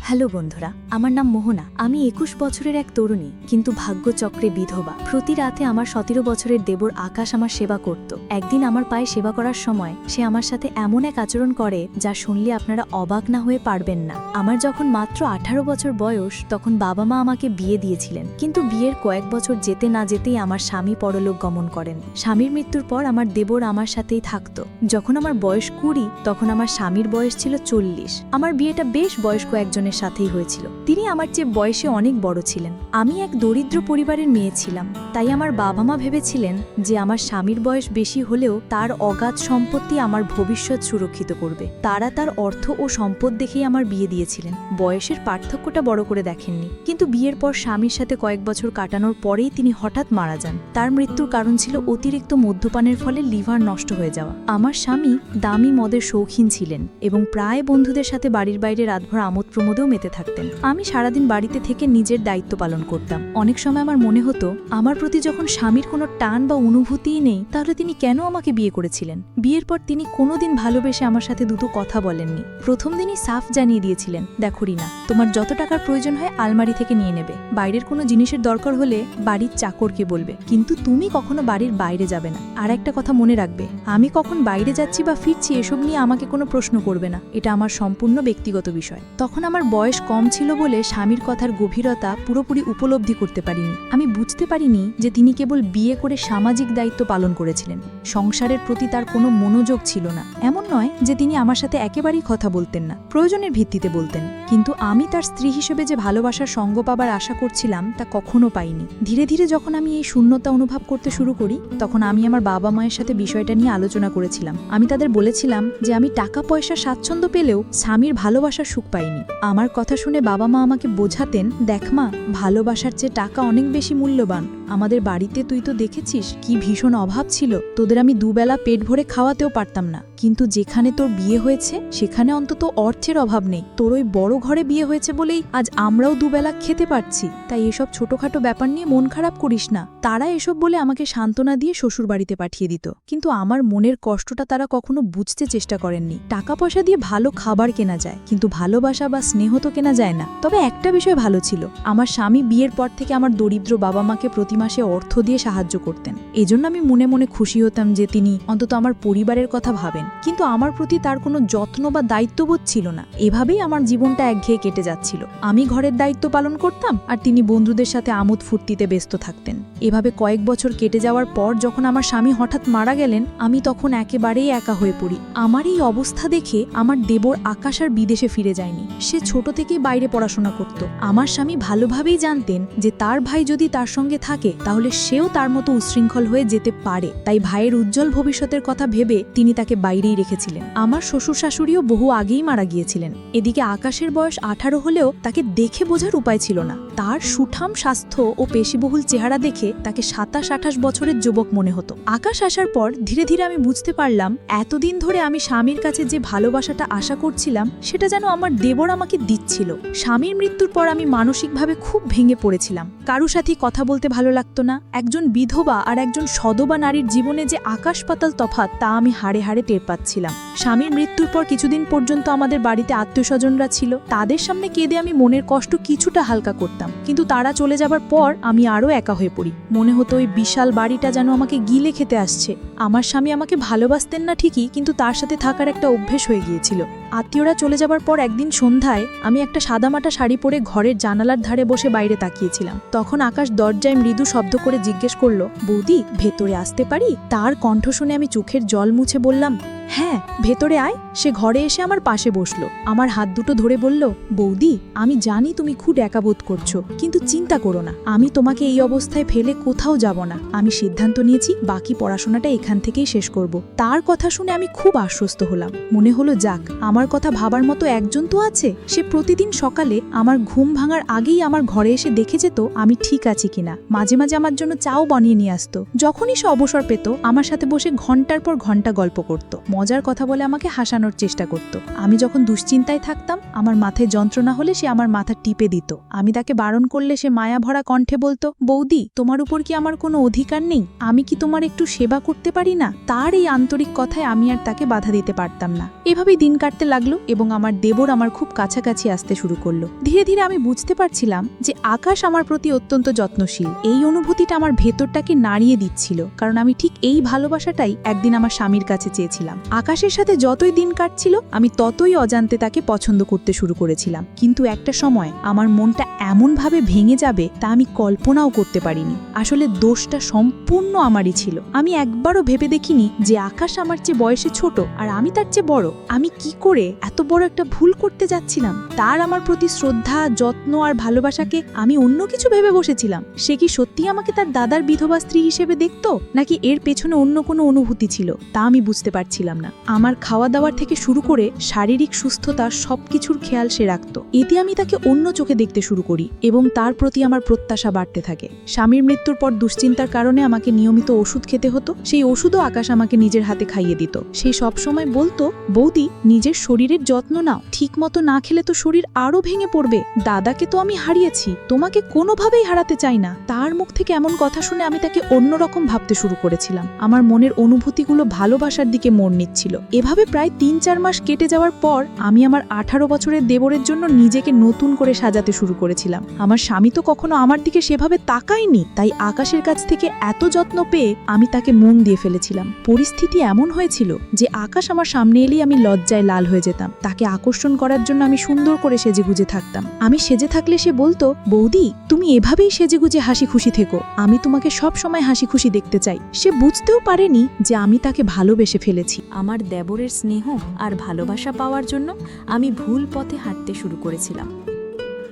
Hello বন্ধুরা, আমার নাম মোহনা। আমি ২১ বছরের এক তরুণী, কিন্তু ভাগ্যচক্রে বিধবা। প্রতি রাতে আমার ১৭ বছরের দেবর আকাশ আমার সেবা করত। একদিন আমার পায়ে সেবা করার সময় সে আমার সাথে এমন এক আচরণ করে যা শুনলে আপনারা অবাক না হয়ে পারবেন না। আমার যখন মাত্র ১৮ বছর বয়স, তখন বাবা মা আমাকে বিয়ে দিয়েছিলেন, কিন্তু বিয়ের কয়েক বছর যেতে না যেতেই আমার স্বামী পরলোক গমন করেন। স্বামীর মৃত্যুর পর আমার দেবর আমার সাথেই থাকতো। যখন আমার বয়স ২০, তখন আমার স্বামীর বয়স ছিল ৪০। আমার বিয়েটা বেশ বয়স্ক একজনের সাথেই হয়েছিল। তিনি আমার চেয়ে বয়সে অনেক বড় ছিলেন। আমি এক দরিদ্র পরিবারের মেয়ে ছিলাম, তাই আমার বাবা মা ভেবেছিলেন যে আমার স্বামীর বয়স বেশি হলেও তার অগাধ সম্পত্তি আমার ভবিষ্যৎ সুরক্ষিত করবে। তারা তার অর্থ ও সম্পদ দেখেই আমার বিয়ে দিয়েছিলেন। বয়সের পার্থক্যটা বড় করে দেখেননি। কিন্তু বিয়ের পর স্বামীর সাথে কয়েক বছর কাটানোর পরেই তিনি হঠাৎ মারা যান। তার মৃত্যুর কারণ ছিল অতিরিক্ত মদ্যপানের ফলে লিভার নষ্ট হয়ে যাওয়া। আমার স্বামী দামি মদের শৌখিন ছিলেন এবং প্রায় বন্ধুদের সাথে বাড়ির বাইরে রাতভর আমোদ প্রমোদেও মেতে থাকতেন। আমি সারাদিন বাড়িতে থেকে নিজের দায়িত্ব পালন করতাম। অনেক সময় আমার মনে হতো, আমার প্রতি যখন স্বামীর কোনো টান বা অনুভূতিই নেই, তাহলে তিনি কেন আমাকে বিয়ে করেছিলেন। বিয়ের পর তিনি কোনোদিন ভালোবেসে আমার সাথে দুটো কথা বলেননি। প্রথম দিনই সাফ জানিয়ে দিয়েছিলেন, দেখো রিনা, তোমার যত টাকার প্রয়োজন হয় আলমারি থেকে নিয়ে নেবে। বাইরের কোনো জিনিসের দরকার হলে বাড়ির চাকরকে বলবে, কিন্তু তুমি কখনো বাড়ির বাইরে যাবে না। আর একটা কথা মনে রাখবে, আমি কখন বাইরে যাচ্ছি বা ফিরছি এসব নিয়ে আমাকে কোনো প্রশ্ন করবে না। এটা আমার সম্পূর্ণ ব্যক্তিগত বিষয়। তখন আমার বয়স কম ছিল বলে স্বামীর কথার গভীরতা পুরোপুরি উপলব্ধি করতে পারিনি। আমি বুঝতে পারিনি যে তিনি কেবল বিয়ে করে সামাজিক দায়িত্ব পালন করেছিলেন। সংসারের প্রতি তার কোনো মনোযোগ ছিল না। এমন নয় যে তিনি আমার সাথে একেবারেই কথা বলতেন না, প্রয়োজনের ভিত্তিতে বলতেন। কিন্তু আমি তার স্ত্রী হিসেবে যে ভালোবাসার সঙ্গ পাবার আশা করছিলাম তা কখনো পাইনি। ধীরে ধীরে যখন আমি এই শূন্যতা অনুভব করতে শুরু করি, তখন আমি আমার বাবা মায়ের সাথে বিষয়টা নিয়ে আলোচনা করেছিলাম। আমি তাদের বলেছিলাম যে আমি টাকা পয়সা স্বাচ্ছন্দ্য পেলেও স্বামীর ভালোবাসার সুখ পাইনি। আমার কথা শুনে বাবা মা আমাকে বোঝাতেন, দেখ মা, ভালোবাসার চেয়ে টাকা অনেক বেশি মূল্যবান। আমাদের বাড়িতে তুই তো দেখেছিস কি ভীষণ অভাব ছিল, তোদের আমি দুবেলা পেট ভরে খাওয়াতেও পারতাম না। কিন্তু যেখানে তোর বিয়ে হয়েছে সেখানে অন্তত অর্থের অভাব নেই। তোর ওই বড় ঘরে বিয়ে হয়েছে বলেই আজ আমরাও দুবেলা খেতে পারছি। তাই এসব ছোটখাটো ব্যাপার নিয়ে মন খারাপ করিস না। তারা এসব বলে আমাকে সান্ত্বনা দিয়ে শ্বশুর বাড়িতে পাঠিয়ে দিত, কিন্তু আমার মনের কষ্টটা তারা কখনো বুঝতে চেষ্টা করেননি। টাকা পয়সা দিয়ে ভালো খাবার কেনা যায়, কিন্তু ভালোবাসা বা স্নেহ তো কেনা যায় না। তবে একটা বিষয় ভালো ছিল, আমার স্বামী বিয়ের পর থেকে আমার দরিদ্র বাবা মাকে প্রতি মাসে অর্থ দিয়ে সাহায্য করতেন। এজন্য আমি মনে মনে খুশি হতাম যে তিনি অন্তত আমার পরিবারের কথা ভাবেন। কিন্তু আমার প্রতি তার কোনো যত্ন বা দায়িত্ববোধ ছিল না। এভাবেই আমার জীবনটা একঘেয়ে কেটে যাচ্ছিল। আমি ঘরের দায়িত্ব পালন করতাম আর তিনি বন্ধুদের সাথে আমোদ ফুর্তিতে ব্যস্ত থাকতেন। এভাবে কয়েক বছর কেটে যাওয়ার পর যখন আমার স্বামী হঠাৎ মারা গেলেন, আমি তখন একেবারেই একা হয়ে পড়ি। আমার এই অবস্থা দেখে আমার দেবর আকাশ আর বিদেশে ফিরে যায়নি। সে ছোট থেকেই বাইরে পড়াশোনা করত। আমার স্বামী ভালোভাবেই জানতেন যে তার ভাই যদি তার সঙ্গে থাকে তাহলে সেও তার মতো উচ্ছৃঙ্খল হয়ে যেতে পারে। তাই ভাইয়ের উজ্জ্বল ভবিষ্যতের কথা ভেবে তিনি তাকে বাইরেই রেখেছিলেন। আমার শ্বশুর শাশুড়িও বহু আগেই মারা গিয়েছিলেন। এদিকে আকাশের বয়স 18 হলেও তাকে দেখে বোঝার উপায় ছিল না। তার সুঠাম স্বাস্থ্য ও পেশিবহুল চেহারা দেখে তাকে 27-28 বছরের যুবক মনে হতো। আকাশ আসার পর ধীরে ধীরে আমি বুঝতে পারলাম, এতদিন ধরে আমি স্বামীর কাছে যে ভালোবাসাটা আশা করছিলাম সেটা যেন আমার দেবর আমাকে দিচ্ছিল। স্বামীর মৃত্যুর পর আমি মানসিকভাবে খুব ভেঙে পড়েছিলাম। কারো সাথে কথা বলতে ভালো লাগতো না। একজন বিধবা আর একজন সধবা নারীর জীবনে যে আকাশ পাতাল তফাৎ তা আমি হাড়ে হাড়ে টের পাচ্ছিলাম। স্বামীর মৃত্যুর পর কিছুদিন পর্যন্ত আমাদের বাড়িতে আত্মীয়স্বজনরা ছিল। তাদের সামনে কেঁদে আমি মনের কষ্ট কিছুটা হালকা করতাম, কিন্তু তারা চলে যাবার পর আমি আরও একা হয়ে পড়ি। মনে হতো ওই বিশাল বাড়িটা যেন আমাকে গিলে খেতে আসছে। আমার স্বামী আমাকে ভালোবাসতেন না ঠিকই, কিন্তু তার সাথে থাকার একটা অভ্যেস হয়ে গিয়েছিল। আত্মীয়রা চলে যাবার পর একদিন সন্ধ্যায় আমি একটা সাদামাটা শাড়ি পরে ঘরের জানালার ধারে বসে বাইরে তাকিয়েছিলাম। তখন আকাশ দরজায় মৃদু শব্দ করে জিজ্ঞেস করলো, বৌদি, ভেতরে আসতে পারি? তার কণ্ঠ শুনে আমি চোখের জল মুছে বললাম, হ্যাঁ, ভেতরে আয়। সে ঘরে এসে আমার পাশে বসলো, আমার হাত দুটো ধরে বলল, বৌদি, আমি জানি তুমি খুব একা বোধ করছো, কিন্তু চিন্তা করো না, আমি তোমাকে এই অবস্থায় ফেলে কোথাও যাব না। আমি সিদ্ধান্ত নিয়েছি বাকি পড়াশোনাটা এখান থেকেই শেষ করব। তার কথা শুনে আমি খুব আশ্বস্ত হলাম। মনে হলো, যাক, আমার কথা ভাবার মতো একজন তো আছে। সে প্রতিদিন সকালে আমার ঘুম ভাঙার আগেই আমার ঘরে এসে দেখে যেত আমি ঠিক আছি কিনা। মাঝে মাঝে আমার জন্য চাও বানিয়ে নিয়ে আসতো। যখনই সে অবসর পেত আমার সাথে বসে ঘন্টার পর ঘন্টা গল্প করত। মজার কথা বলে আমাকে হাসানোর চেষ্টা করত। আমি যখন দুশ্চিন্তায় থাকতাম, আমার মাথায় যন্ত্রণা হলে সে আমার মাথা টিপে দিত। আমি তাকে বারণ করলে সে মায়াভরা কণ্ঠে বলতো, বৌদি, তোমার উপর কি আমার কোনো অধিকার নেই? আমি কি তোমার একটু সেবা করতে পারি না? তার এই আন্তরিক কথায় আমি আর তাকে বাধা দিতে পারতাম না। এভাবেই দিন কাটতে লাগলো এবং আমার দেবর আমার খুব কাছাকাছি আসতে শুরু করলো। ধীরে ধীরে আমি বুঝতে পারছিলাম যে আকাশ আমার প্রতি অত্যন্ত যত্নশীল। এই অনুভূতিটা আমার ভেতরটাকে নাড়িয়ে দিচ্ছিল, কারণ আমি ঠিক এই ভালোবাসাটাই একদিন আমার স্বামীর কাছে চেয়েছিলাম। আকাশের সাথে যতই দিন কাটছিল, আমি ততই অজান্তে তাকে পছন্দ করতে শুরু করেছিলাম। কিন্তু একটা সময় আমার মনটা এমনভাবে ভেঙে যাবে তা আমি কল্পনাও করতে পারিনি। আসলে দোষটা সম্পূর্ণ আমারই ছিল। আমি একবারও ভেবে দেখিনি যে আকাশ আমার চেয়ে বয়সে ছোট আর আমি তার চেয়ে বড়। আমি কি করে এত বড় একটা ভুল করতে যাচ্ছিলাম? তার আমার প্রতি শ্রদ্ধা, যত্ন আর ভালোবাসাকে আমি অন্য কিছু ভেবে বসেছিলাম। সে কি সত্যি আমাকে তার দাদার বিধবা স্ত্রী হিসেবে দেখতো, নাকি এর পেছনে অন্য কোনো অনুভূতি ছিল, তা আমি বুঝতে পারছিলাম না। আমার খাওয়া দাওয়ার থেকে শুরু করে শারীরিক সুস্থতা সবকিছুর খেয়াল সে রাখত। এতে আমি তাকে অন্য চোখে দেখতে শুরু করি এবং তার প্রতি আমার প্রত্যাশা বাড়তে থাকে। স্বামীর মৃত্যুর পর দুশ্চিন্তার কারণে আমাকে নিয়মিত ওষুধ খেতে হতো। সেই ওষুধও আকাশ আমাকে নিজের হাতে খাইয়ে দিত। সে সবসময় বলতো, বৌদি, নিজের শরীরের যত্ন নাও, ঠিক মতো না খেলে তো শরীর আরো ভেঙে পড়বে। দাদাকে তো আমি হারিয়েছি, তোমাকে কোনোভাবেই হারাতে চাই না। তার মুখ থেকে এমন কথা শুনে আমি তাকে অন্যরকম ভাবতে শুরু করেছিলাম। আমার মনের অনুভূতিগুলো ভালোবাসার দিকে মোড় নিচ্ছিল। এভাবে প্রায় ৩-৪ মাস কেটে যাওয়ার পর আমি আমার 18 বছরের দেবরের জন্য নিজেকে নতুন করে সাজাতে শুরু করেছিলাম। আমার স্বামী তো কখনো আমার দিকে সেভাবে তাকায়নি, তাই আকাশের কাছ থেকে এত যত্ন পেয়ে আমি তাকে মন দিয়ে ফেলেছিলাম। পরিস্থিতি এমন হয়েছিল যে আকাশ আমার সামনে এলেই আমি লজ্জায় লাল হয়ে যেতাম। তাকে আকর্ষণ করার জন্য আমি সুন্দর করে সেজেগুজে থাকতাম। আমি সেজে থাকলে সে বলতো, বৌদি, তুমি এভাবেই সেজেগুজে হাসি খুশি থেকো, আমি তোমাকে সব সময় হাসি খুশি দেখতে চাই। সে বুঝতেও পারেনি যে আমি তাকে ভালোবেসে ফেলেছি। আমার দেবরের স্নেহ আর ভালোবাসা পাওয়ার জন্য আমি ভুল পথে হাঁটতে শুরু করেছিলাম।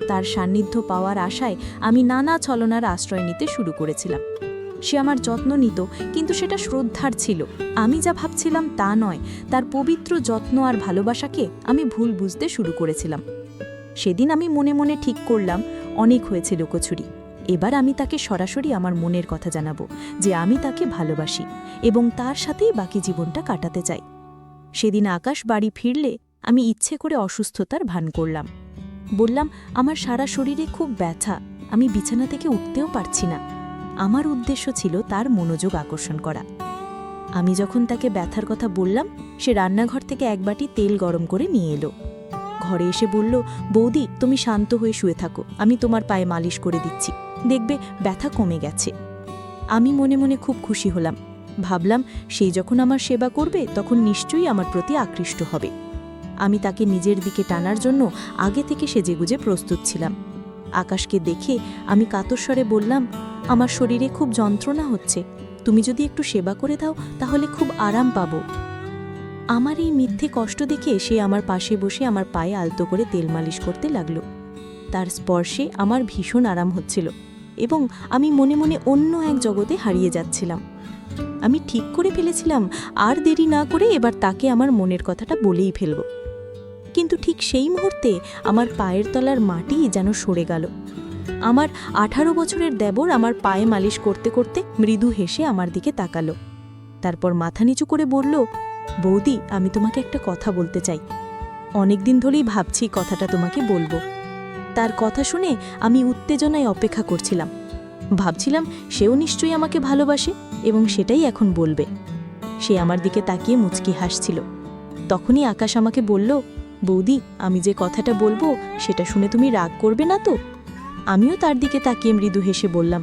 তার সান্নিধ্য পাওয়ার আশায় আমি নানা ছলনার আশ্রয় নিতে শুরু করেছিলাম। সে আমার যত্ন নিত, কিন্তু সেটা শ্রদ্ধার ছিল। আমি যা ভাবছিলাম তা নয়। তার পবিত্র যত্ন আর ভালোবাসাকে আমি ভুল বুঝতে শুরু করেছিলাম। সেদিন আমি মনে মনে ঠিক করলাম, অনেক হয়েছে লুকোছুরি। এবার আমি তাকে সরাসরি আমার মনের কথা জানাবো যে আমি তাকে ভালোবাসি এবং তার সাথেই বাকি জীবনটা কাটাতে চাই। সেদিন আকাশ বাড়ি ফিরলে আমি ইচ্ছে করে অসুস্থতার ভান করলাম। বললাম, আমার সারা শরীরে খুব ব্যথা, আমি বিছানা থেকে উঠতেও পারছি না। আমার উদ্দেশ্য ছিল তার মনোযোগ আকর্ষণ করা। আমি যখন তাকে ব্যথার কথা বললাম, সে রান্নাঘর থেকে এক বাটি তেল গরম করে নিয়ে এলো। ঘরে এসে বলল, বৌদি, তুমি শান্ত হয়ে শুয়ে থাকো, আমি তোমার পায়ে মালিশ করে দিচ্ছি, দেখবে ব্যথা কমে গেছে। আমি মনে মনে খুব খুশি হলাম। ভাবলাম, সেই যখন আমার সেবা করবে তখন নিশ্চয়ই আমার প্রতি আকৃষ্ট হবে। আমি তাকে নিজের দিকে টানার জন্য আগে থেকে সেজেগুজে প্রস্তুত ছিলাম। আকাশকে দেখে আমি কাতর স্বরে বললাম, আমার শরীরে খুব যন্ত্রণা হচ্ছে, তুমি যদি একটু সেবা করে দাও তাহলে খুব আরাম পাবো। আমার এই মিথ্যে কষ্ট দেখে সে আমার পাশে বসে আমার পায়ে আলতো করে তেল মালিশ করতে লাগলো। তার স্পর্শে আমার ভীষণ আরাম হচ্ছিল এবং আমি মনে মনে অন্য এক জগতে হারিয়ে যাচ্ছিলাম। আমি ঠিক করে ফেলেছিলাম, আর দেরি না করে এবার তাকে আমার মনের কথাটা বলেই ফেলব। কিন্তু ঠিক সেই মুহূর্তে আমার পায়ের তলার মাটি যেন সরে গেল। আমার 18 বছরের দেবর আমার পায়ে মালিশ করতে করতে মৃদু হেসে আমার দিকে তাকালো। তারপর মাথা নিচু করে বলল, বৌদি, আমি তোমাকে একটা কথা বলতে চাই। অনেকদিন ধরেই ভাবছি কথাটা তোমাকে বলবো। তার কথা শুনে আমি উত্তেজনায় অপেক্ষা করছিলাম। ভাবছিলাম সেও নিশ্চয়ই আমাকে ভালোবাসে এবং সেটাই এখন বলবে। সে আমার দিকে তাকিয়ে মুচকি হাসছিল। তখনই আকাশ আমাকে বলল, বৌদি, আমি যে কথাটা বলবো সেটা শুনে তুমি রাগ করবে না তো? আমিও তার দিকে তাকিয়ে মৃদু হেসে বললাম,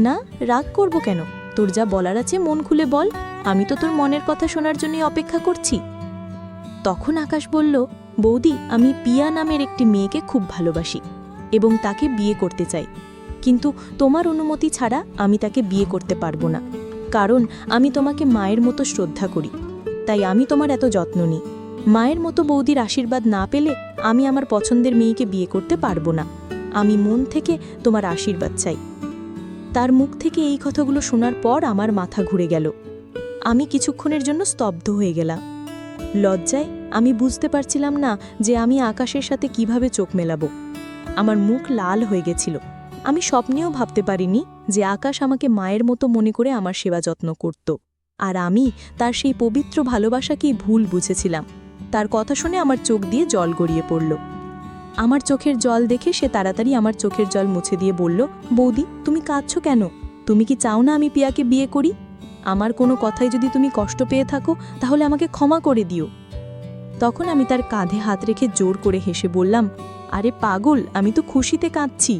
না, রাগ করব কেন? তোর যা বলার আছে মন খুলে বল, আমি তো তোর মনের কথা শোনার জন্যই অপেক্ষা করছি। তখন আকাশ বলল, বৌদি, আমি পিয়া নামের একটি মেয়েকে খুব ভালোবাসি এবং তাকে বিয়ে করতে চাই, কিন্তু তোমার অনুমতি ছাড়া আমি তাকে বিয়ে করতে পারবো না, কারণ আমি তোমাকে মায়ের মতো শ্রদ্ধা করি, তাই আমি তোমার এত যত্ন নিই। মায়ের মতো বৌদির আশীর্বাদ না পেলে আমি আমার পছন্দের মেয়েকে বিয়ে করতে পারবো না। আমি মন থেকে তোমার আশীর্বাদ চাই। তার মুখ থেকে এই কথাগুলো শোনার পর আমার মাথা ঘুরে গেল। আমি কিছুক্ষণের জন্য স্তব্ধ হয়ে গেলাম। লজ্জায় আমি বুঝতে পারছিলাম না যে আমি আকাশের সাথে কিভাবে চোখ মেলাবো। আমার মুখ লাল হয়ে গেছিল। আমি স্বপ্নেও ভাবতে পারিনি যে আকাশ আমাকে মায়ের মতো মনে করে আমার সেবা যত্ন করত। আর আমি তার সেই পবিত্র ভালোবাসাকেই ভুল বুঝেছিলাম। তার কথা শুনে আমার চোখ দিয়ে জল গড়িয়ে পড়ল। আমার চোখের জল দেখে সে তাড়াতাড়ি আমার চোখের জল মুছে দিয়ে বলল, বৌদি, তুমি কাঁদছো কেন? তুমি কি চাও না আমি পিয়াকে বিয়ে করি? আমার কোনো কথায় যদি তুমি কষ্ট পেয়ে থাকো তাহলে আমাকে ক্ষমা করে দিও। তখন আমি তার কাঁধে হাত রেখে জোর করে হেসে বললাম, আরে পাগল, আমি তো খুশিতে কাঁদছি।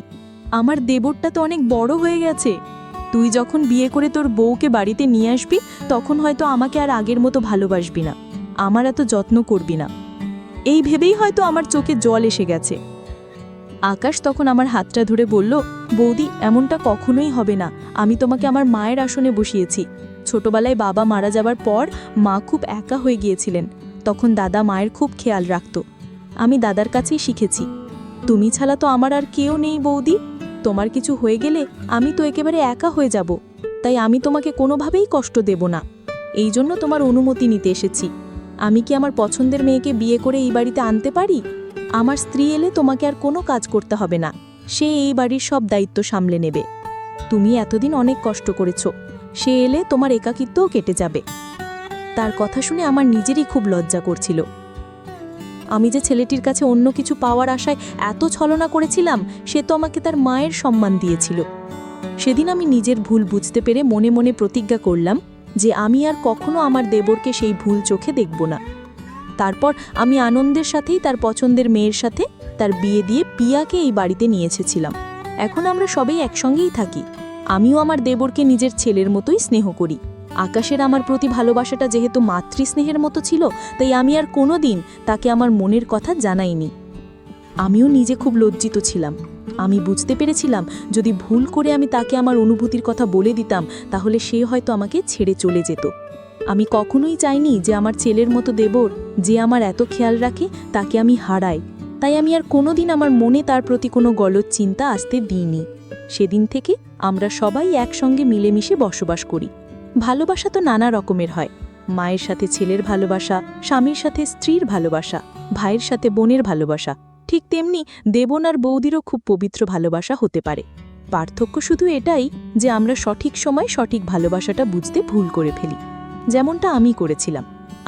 আমার দেবরটা তো অনেক বড় হয়ে গেছে। তুই যখন বিয়ে করে তোর বউকে বাড়িতে নিয়ে আসবি তখন হয়তো আমাকে আর আগের মতো ভালোবাসবি না, আমার এত যত্ন করবি না। এই ভেবেই হয়তো আমার চোখে জল এসে গেছে। আকাশ তখন আমার হাতটা ধরে বলল, বৌদি, এমনটা কখনোই হবে না। আমি তোমাকে আমার মায়ের আসনে বসিয়েছি। ছোটবেলায় বাবা মারা যাবার পর মা খুব একা হয়ে গিয়েছিলেন, তখন দাদা মায়ের খুব খেয়াল রাখত। আমি দাদার কাছেই শিখেছি। তুমি ছাড়া তো আমার আর কেউ নেই বৌদি। তোমার কিছু হয়ে গেলে আমি তো একেবারে একা হয়ে যাব। তাই আমি তোমাকে কোনোভাবেই কষ্ট দেব না। এই জন্য তোমার অনুমতি নিতে এসেছি। আমি কি আমার পছন্দের মেয়েকে বিয়ে করে এই বাড়িতে আনতে পারি? আমার স্ত্রী এলে তোমাকে আর কোনো কাজ করতে হবে না। সে এই বাড়ির সব দায়িত্ব সামলে নেবে। তুমি এতদিন অনেক কষ্ট করেছো, সে এলে তোমার একাকিত্বও কেটে যাবে। তার কথা শুনে আমার নিজেরই খুব লজ্জা করছিল। আমি যে ছেলেটির কাছে অন্য কিছু পাওয়ার আশায় এত ছলনা করেছিলাম, সে তো আমাকে তার মায়ের সম্মান দিয়েছিল। সেদিন আমি নিজের ভুল বুঝতে পেরে মনে মনে প্রতিজ্ঞা করলাম যে আমি আর কখনো আমার দেবরকে সেই ভুল চোখে দেখব না। তারপর আমি আনন্দের সাথেই তার পছন্দের মেয়ের সাথে তার বিয়ে দিয়ে পিয়াকে এই বাড়িতে নিয়ে এসেছিলাম। এখন আমরা সবাই একসঙ্গেই থাকি। আমিও আমার দেবরকে নিজের ছেলের মতোই স্নেহ করি। আকাশের আমার প্রতি ভালোবাসাটা যেহেতু মাতৃস্নেহের মতো ছিল, তাই আমি আর কোনো দিন তাকে আমার মনের কথা জানাইনি। আমিও নিজে খুব লজ্জিত ছিলাম। আমি বুঝতে পেরেছিলাম যদি ভুল করে আমি তাকে আমার অনুভূতির কথা বলে দিতাম তাহলে সে হয়তো আমাকে ছেড়ে চলে যেত। আমি কখনোই চাইনি যে আমার ছেলের মতো দেবর, যে আমার এত খেয়াল রাখে, তাকে আমি হারাই। তাই আমি আর কোনোদিন আমার মনে তার প্রতি কোনো গলদ চিন্তা আসতে দিইনি। সেদিন থেকে আমরা সবাই একসঙ্গে মিলেমিশে বসবাস করি। ভালোবাসা তো নানা রকমের হয়। মায়ের সাথে ছেলের ভালোবাসা, স্বামীর সাথে স্ত্রীর ভালোবাসা, ভাইয়ের সাথে বোনের ভালোবাসা, ঠিক তেমনি দেবন আর বৌদিরও খুব পবিত্র ভালোবাসা হতে পারে। পার্থক্য শুধু এটাই যে আমরা সঠিক সময় সঠিক ভালোবাসাটা বুঝতে ভুল করে ফেলি, যেমনটা আমি করেছিলাম।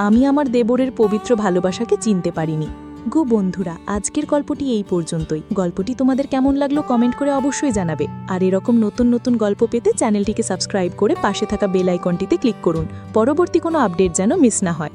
আমি আমার দেবরের পবিত্র ভালোবাসাকে চিনতে পারিনি। গো বন্ধুরা, আজকের গল্পটি এই পর্যন্তই। গল্পটি তোমাদের কেমন লাগলো কমেন্ট করে অবশ্যই জানাবে। আর এরকম নতুন নতুন গল্প পেতে চ্যানেলটিকে সাবস্ক্রাইব করে পাশে থাকা বেল আইকনটিতে ক্লিক করুন, পরবর্তী কোনো আপডেট যেন মিস না হয়।